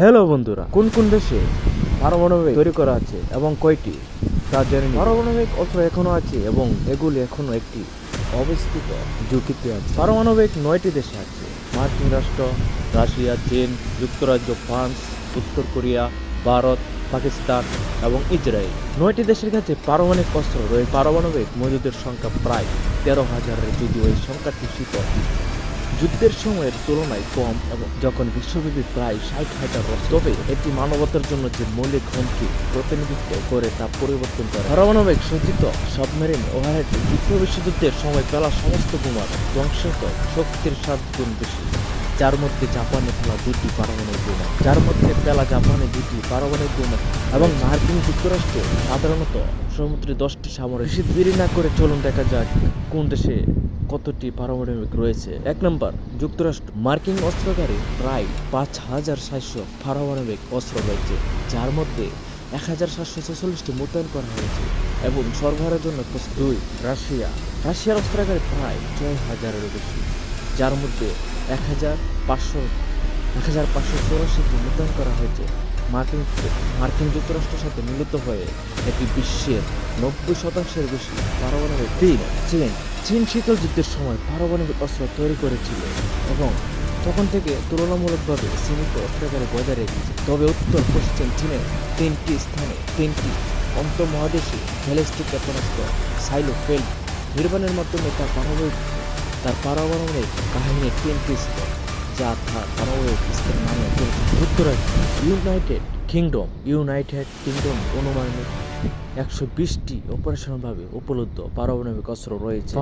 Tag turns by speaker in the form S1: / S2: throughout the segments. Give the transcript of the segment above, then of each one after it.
S1: Hello বন্ধুরা, কোন কোন দেশে পারমাণবিক তৈরি করা আছে এবং কয়টি তা জেনে নিন। পারমাণবিক অস্ত্র এখনো আছে এবং এগুলি এখনো একটি অবস্থিত ঝুঁকিতে আছে। পারমাণবিক 9টি দেশে আছে: মার্কিন রাষ্ট্র, রাশিয়া, চীন, যুক্তরাজ্য, ফ্রান্স, উত্তর কোরিয়া, ভারত, পাকিস্তান এবং ইসরায়েল। 9টি দেশের কাছে পারমাণবিক অস্ত্র রয়েছে। পারমাণবিক মজুদের সংখ্যা প্রায় 13,000, যদিও এই সংখ্যাটি শীতল যুদ্ধের সময়ের তুলনায় কম এবং যখন বিশ্বব্যাপী প্রায় 60,000 অস্ত্র। তবে এটি মানবতার জন্য যে মৌলিক হুমকির প্রতিনিধিত্ব করে তা পরিবর্তন করে। পারমাণবিক সজ্জিত সাবমেরিন ওয়ারহেড দ্বিতীয় বিশ্বযুদ্ধের সময় ফেলা সমস্ত বোমার ধ্বংসাত্মক শক্তির 7 গুণ বেশি, যার মধ্যে জাপানে ফেলা দুটি পারমাণবিক বোমা এবং মার্কিন যুক্তরাষ্ট্র সাধারণত সমুদ্রে 10টি সামরিক। দেরি না করে চলুন দেখা যাক কোন দেশে কতটি পারমাণবিক রয়েছে। 1 নম্বর, যুক্তরাষ্ট্র। মার্কিন অস্ত্রাগারে প্রায় 5,700 পারমাণবিক অস্ত্র রয়েছে, যার মধ্যে 1,746টি মোতায়েন করা হয়েছে এবং সরবরাহের জন্য প্রস্তুত। 2. রাশিয়ার অস্ত্রাগারে প্রায় 6,000-এরও বেশি, যার মধ্যে 1,584টি মোতায়েন করা হয়েছে। মার্কিন যুক্তরাষ্ট্রের সাথে মিলিত হয়ে এটি বিশ্বের 90%-এর বেশি পারমাণবিক। 3. চীন শীতল যুদ্ধের সময় পারমাণবিক অস্ত্র তৈরি করেছিল এবং তখন থেকে তুলনামূলকভাবে সীমিত অস্ত্রাগারে বজায় রেখেছে। তবে উত্তর পশ্চিম চীনের 3টি স্থানে 3টি আন্তঃমহাদেশীয় ব্যালিস্টিক ক্ষেপণাস্ত্র সাইলো ফেল্ড নির্মাণের মাধ্যমে তার পারমাণবিক কাহিনীর 3টি স্তর, যা তার পারমাণবিক স্তর নামে পরিচিত। যুক্তরাজ্য। ইউনাইটেড কিংডম অনুমানিক 120টি অপারেশনালভাবে উপলব্ধ পারমাণবিক অস্ত্র রয়েছে।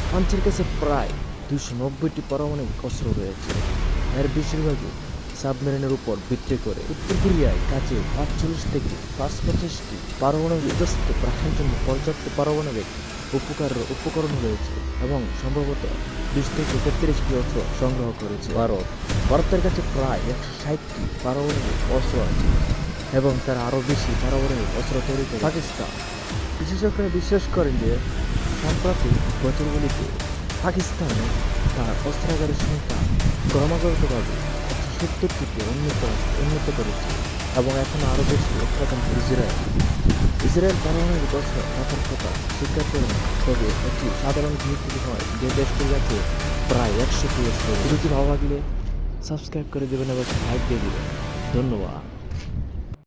S1: ফ্রান্সের কাছে প্রায় 290টি পারমাণবিক অস্ত্র রয়েছে, এর বেশিরভাগই সাবমেরিনের উপর ভিত্তি করে। উত্তর কোরিয়ার কাছে 45 থেকে 55টি পারমাণবিক বিধ্বস্ত রাখার জন্য পর্যাপ্ত পারমাণবিক উপকরণ রয়েছে এবং সম্ভবত 20 থেকে 33টি অস্ত্র সংগ্রহ করেছে। ভারতের কাছে প্রায় 160টি পারমাণবিক অস্ত্র আছে এবং তারা আরও বেশি পারমাণবিক অস্ত্র তৈরি করে। পাকিস্তান। বিশেষজ্ঞরা বিশ্বাস করেন যে সাম্প্রতিক বছরগুলিতে পাকিস্তানে তার অস্ত্রাগারের সংখ্যা ক্রমাগতভাবে 170টিতে উন্নত করেছে এবং এখন আরও বেশি উৎপাদন করে। ইসরায়েল পারমাণবিক অস্ত্র রাখার কথা স্বীকার করে না, তবে এটি সাধারণ ভিত্তি হয় যে দেশটির কাছে প্রায় 100টি অস্ত্র। ভিডিওটি ভালো লাগলে সাবস্ক্রাইব করে দেবেন এবং লাইক দিয়ে দেবেন। ধন্যবাদ।